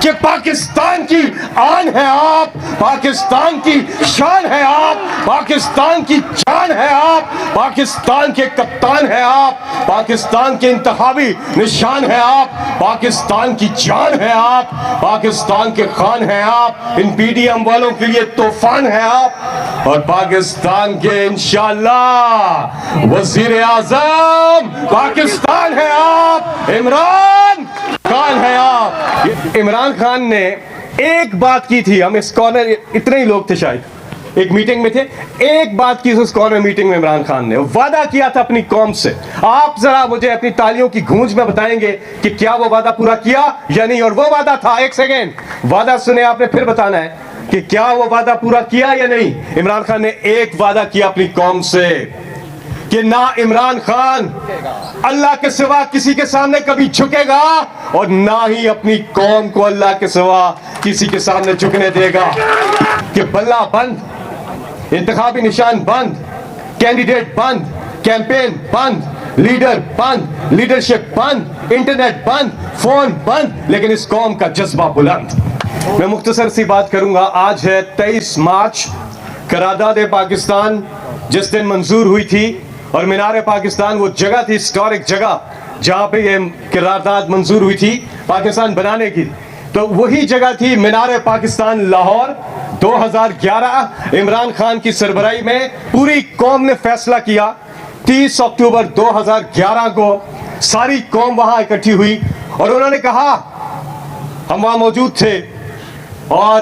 कि पाकिस्तान की आन है आप, पाकिस्तान की शान है आप, पाकिस्तान की जान है आप, पाकिस्तान के कप्तान है आप, पाकिस्तान के इंतखाबी निशान है आप, पाकिस्तान की जान है आप, पाकिस्तान के खान है आप, इन पीडीएम वालों के लिए तूफान है आप, और पाकिस्तान के इंशाअल्लाह वजीर आजम पाकिस्तान है आप, इमरान खान है आप। इमरान खान ने एक बात की थी, हम इस कॉर्नर इतने ही लोग थे शायद एक मीटिंग में थे, एक बात की उस कॉर्नर मीटिंग में इमरान खान ने वादा किया था अपनी कौम से। आप जरा मुझे अपनी तालियों की गूंज में बताएंगे कि क्या वो वादा पूरा किया या नहीं, और वो वादा था, एक सेकेंड वादा सुने आपने, फिर बताना है कि क्या वो वादा पूरा किया या नहीं। इमरान खान ने एक वादा किया अपनी कौम से कि ना इमरान खान अल्लाह के सिवा किसी के सामने कभी झुकेगा और ना ही अपनी कौम को अल्लाह के सिवा किसी के सामने झुकने देगा। कि बल्ला बंद, इंतखाबी निशान बंद, कैंडिडेट बंद, कैंपेन बंद, लीडर बंद, लीडरशिप बंद, इंटरनेट बंद, फोन बंद, लेकिन इस कौम का जज्बा बुलंद। मैं मुख्तसर सी बात करूंगा। आज है 23 मार्च, करारदाद पाकिस्तान जिस दिन मंजूर हुई थी, और मीनार पाकिस्तान वो जगह थी, हिस्टोरिक जगह जहां पे ये करारदाद मंजूर हुई थी पाकिस्तान बनाने की, तो वही जगह थी मीनार पाकिस्तान लाहौर। 2011 इमरान खान की सरबराही में पूरी कौम ने फैसला किया। 30 अक्टूबर 2011 को सारी कौम वहां इकट्ठी हुई और उन्होंने कहा, हम वहां मौजूद थे, और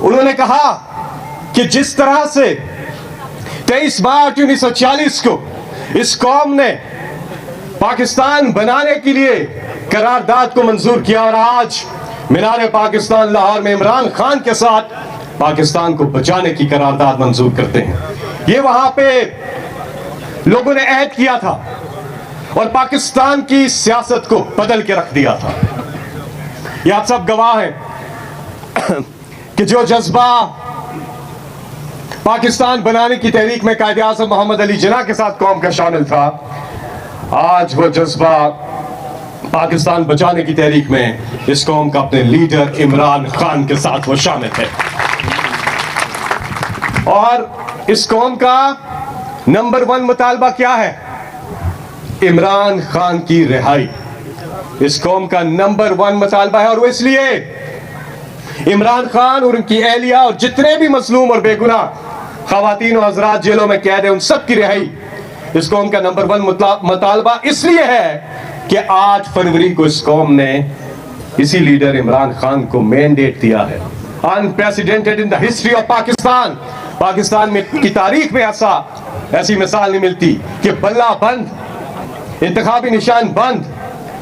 उन्होंने कहा कि जिस तरह से 23 मार्च 1940 को इस कौम ने पाकिस्तान बनाने के लिए करारदाद को मंजूर किया, और आज मीनार पाकिस्तान लाहौर में इमरान खान के साथ पाकिस्तान को बचाने की करारदाद मंजूर करते हैं। ये वहां पे लोगों ने ऐद किया था और पाकिस्तान की सियासत को बदल के रख दिया था। ये आप सब गवाह हैं कि जो जज्बा पाकिस्तान बनाने की तहरीक में कायदे आज़म मोहम्मद अली जिन्ना के साथ कौम का शामिल था, आज वो जज्बा पाकिस्तान बचाने की तहरीक में इस कौम का अपने लीडर इमरान खान के साथ वो शामिल है। और इस कौम का नंबर 1 मुतालबा क्या है? इमरान खान की रिहाई इस कौम का नंबर 1 मुतालबा है, और वो इसलिए इमरान खान और उनकी एहलिया और जितने भी मजलूम और बेगुनाह खवातीन और हजरात जेलों में कैद है, उन सब की रिहाई इस कौम का नंबर 1 मुतालबा इसलिए है कि 8 फरवरी को इस कौम ने इसी लीडर इमरान खान को मैंडेट दिया है। Unprecedented in the history of Pakistan, Pakistan में की तारीख में ऐसी मिसाल नहीं मिलती कि बल्ला बंद, इंतखाबी निशान बंद,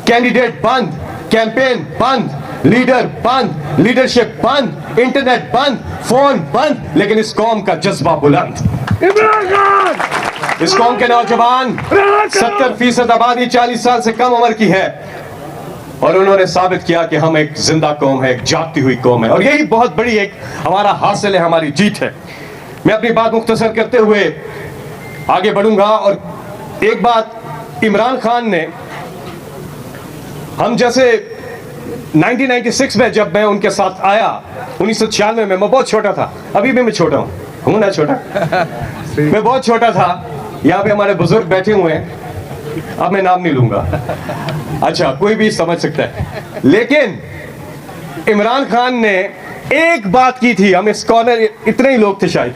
कैंडिडेट बंद, कैंपेन बंद, लीडर बंद, लीडरशिप बंद, इंटरनेट बंद, फोन बंद, लेकिन इस कौम का जज्बा बुलंद। इमरान खान, इस कौम के नौजवान 70% आबादी 40 साल से कम उम्र की है, और उन्होंने साबित किया कि हम एक जिंदा कौम है, एक जागती हुई कौम है, और यही बहुत बड़ी एक हमारा हासिल है, हमारी जीत है। मैं अपनी बात मुख्तसर करते हुए आगे बढ़ूंगा। और एक बात, इमरान खान ने, हम जैसे 1996 में जब मैं उनके साथ आया, 1996 में, मैं बहुत छोटा था, अभी भी मैं छोटा हूँ ना छोटा मैं बहुत छोटा था। यहाँ पे हमारे बुजुर्ग बैठे हुए हैं, अब मैं नाम नहीं लूंगा, अच्छा कोई भी समझ सकता है। लेकिन इमरान खान ने एक बात की थी, हम इस कॉर्नर इतने ही लोग थे शायद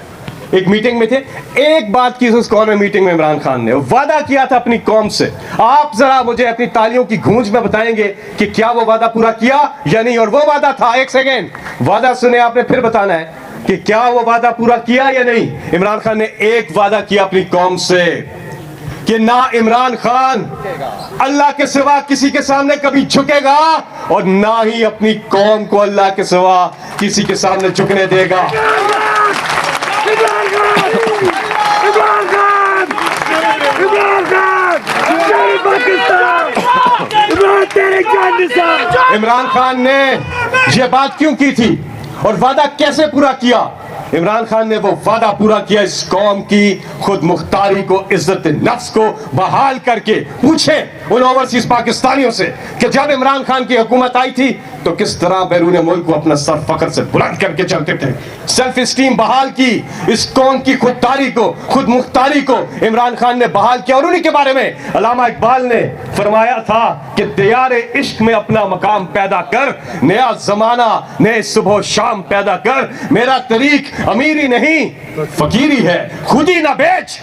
एक मीटिंग में थे, एक बात की उस कॉर्नर मीटिंग में इमरान खान ने वादा किया था अपनी कौम से। आप जरा मुझे अपनी तालियों की गूंज में बताएंगे कि क्या वो वादा पूरा किया या नहीं, और वो वादा था, एक सेकेंड वादा सुने आपने, फिर बताना है कि क्या वो वादा पूरा किया या नहीं। इमरान खान ने एक वादा किया अपनी कौम से कि ना इमरान खान अल्लाह के सिवा किसी के सामने कभी झुकेगा और ना ही अपनी कौम को अल्लाह के सिवा किसी के सामने झुकने देगा। इमरान खान ने यह बात क्यों की थी और वादा कैसे पूरा किया? इमरान खान ने वो वादा पूरा किया इस कौम की खुद मुख्तारी को, इज्जत नफ्स को बहाल करके। पूछे उन ओवरसीज पाकिस्तानियों से कि जब इमरान खान की हुकूमत आई थी तो किस तरह बैरून मुल्क को अपना सर फख्र से बुलंद करके चलते थे। सेल्फ स्टीम बहाल की, इस कौम की खुददारी को, खुद मुख्तारी को इमरान खान ने बहाल किया। और उन्हीं के बारे में अल्लामा इकबाल ने फरमाया था कि दियारे इश्क में अपना मकाम पैदा कर, नया जमाना नए सुबह शाम पैदा कर। मेरा तरीक अमीरी नहीं फकीरी है, खुद ही ना बेच,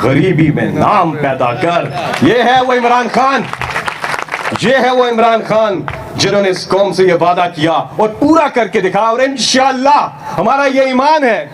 गरीबी में नाम पैदा कर। ये है वो इमरान खान, ये है वो इमरान खान जिन्होंने इस कौम से ये वादा किया और पूरा करके दिखाया। और इंशाअल्लाह हमारा ये ईमान है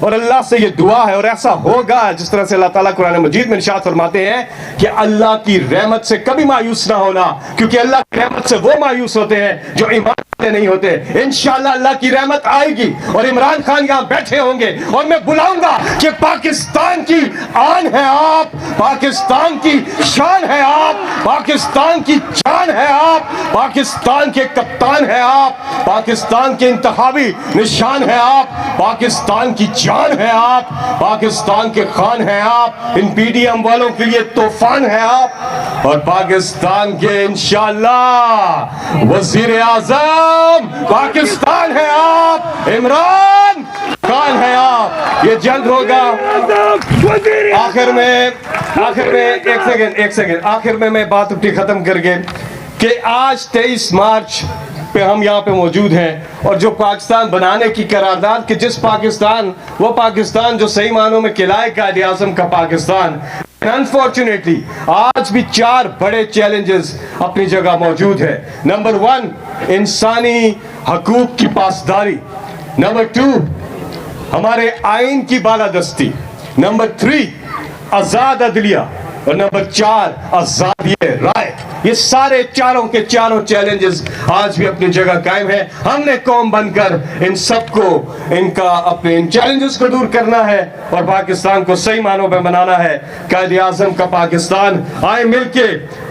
और अल्लाह से ये दुआ है और ऐसा होगा जिस तरह से अल्लाह ताला कुरान मजीद में इरशाद फरमाते हैं कि अल्लाह की रहमत से कभी मायूस ना होना, क्योंकि अल्लाह की रहमत से वो मायूस होते हैं जो ईमान नहीं होते। इंशाअल्लाह अल्लाह की रहमत आएगी और इमरान खान यहां बैठे होंगे और मैं बुलाऊंगा कि पाकिस्तान की आन है आप, पाकिस्तान की शान है आप, पाकिस्तान की जान है आप, पाकिस्तान के कप्तान है आप, पाकिस्तान के इंतखाबी निशान है आप, पाकिस्तान की जान है आप, पाकिस्तान के खान है आप, इन पीडीएम वालों के लिए तूफान है आप, और पाकिस्तान के इंशाअल्लाह वजीर आजम पाकिस्तान है आप, इमरान खान है आप। ये जल्द होगा। आखिर में एक सेकंड आखिर में मैं बात अपनी खत्म करके कि आज 23 मार्च पे हम यहाँ पे मौजूद हैं और जो पाकिस्तान बनाने की करारदाद कि जिस पाकिस्तान, वो पाकिस्तान जो सही मानों में किलाए कायदे आज़म का पाकिस्तान, अनफॉर्चुनेटली आज भी 4 बड़े चैलेंजेस अपनी जगह मौजूद है। नंबर 1 इंसानी हकूक की पासदारी, नंबर 2 हमारे आइन की बालादस्ती, नंबर 3 आजाद अदलिया और नंबर 4 आजादी राय। ये सारे चारों के चारों चैलेंजेस आज भी अपनी जगह कायम है। हमने कौम बनकर इन सबको, इनका, अपने इन चैलेंजेस को दूर करना है और पाकिस्तान को सही मानों में बनाना है, कायदे आज़म का पाकिस्तान। आए मिलके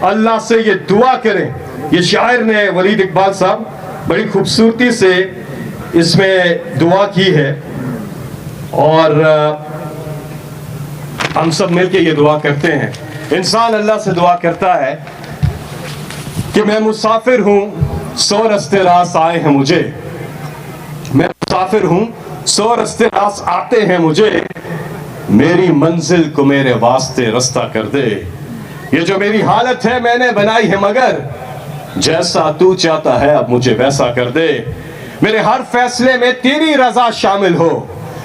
अल्लाह से ये दुआ करें। ये शायर ने, वलीद इकबाल साहब, बड़ी खूबसूरती से इसमें दुआ की है और हम सब मिलके ये दुआ करते हैं। इंसान अल्लाह से दुआ करता है कि मैं मुसाफिर हूं 100 रस्ते रास आए हैं मुझे, मैं मुसाफिर हूं 100 रस्ते रास आते हैं मुझे, मेरी मंजिल को मेरे वास्ते रास्ता कर दे। ये जो मेरी हालत है मैंने बनाई है, मगर जैसा तू चाहता है अब मुझे वैसा कर दे। मेरे हर फैसले में तेरी रजा शामिल हो,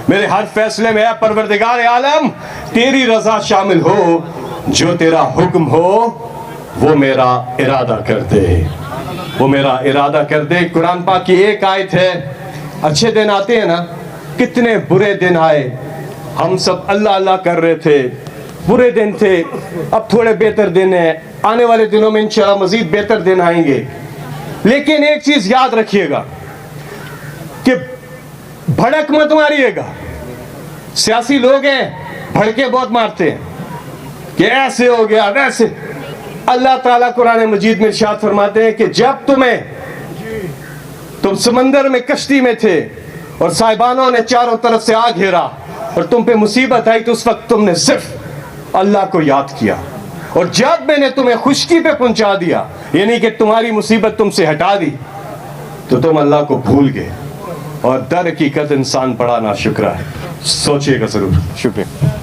मेरे हर फैसले में परवरदिगार आलम तेरी रजा शामिल हो, जो तेरा हुक्म हो वो मेरा इरादा कर दे, वो मेरा इरादा कर दे। कुरान पाक की एक आयत है, अच्छे दिन आते हैं ना, कितने बुरे दिन आए, हम सब अल्लाह अल्लाह कर रहे थे, बुरे दिन थे, अब थोड़े बेहतर दिन है, आने वाले दिनों में इंशाअल्लाह मजीद बेहतर दिन आएंगे। लेकिन एक चीज याद रखिएगा कि भड़क मत मारिएगा। सियासी लोग हैं, भड़के बहुत मारते हैं कि ऐसे हो गया वैसे। अल्लाह ताला कुरान मजीद में इरशाद फरमाते हैं कि जब तुम समंदर में कश्ती में थे और साहिबानों ने चारों तरफ से आग घेरा और तुम पे मुसीबत आई, तो उस वक्त तुमने सिर्फ अल्लाह को याद किया, और जब मैंने तुम्हें खुशकी पे पहुंचा दिया, यानी कि तुम्हारी मुसीबत तुमसे हटा दी, तो तुम अल्लाह को भूल गए। और दर हकीकत इंसान बड़ा नाशुक्र है। सोचिएगा जरूर। शुक्रिया।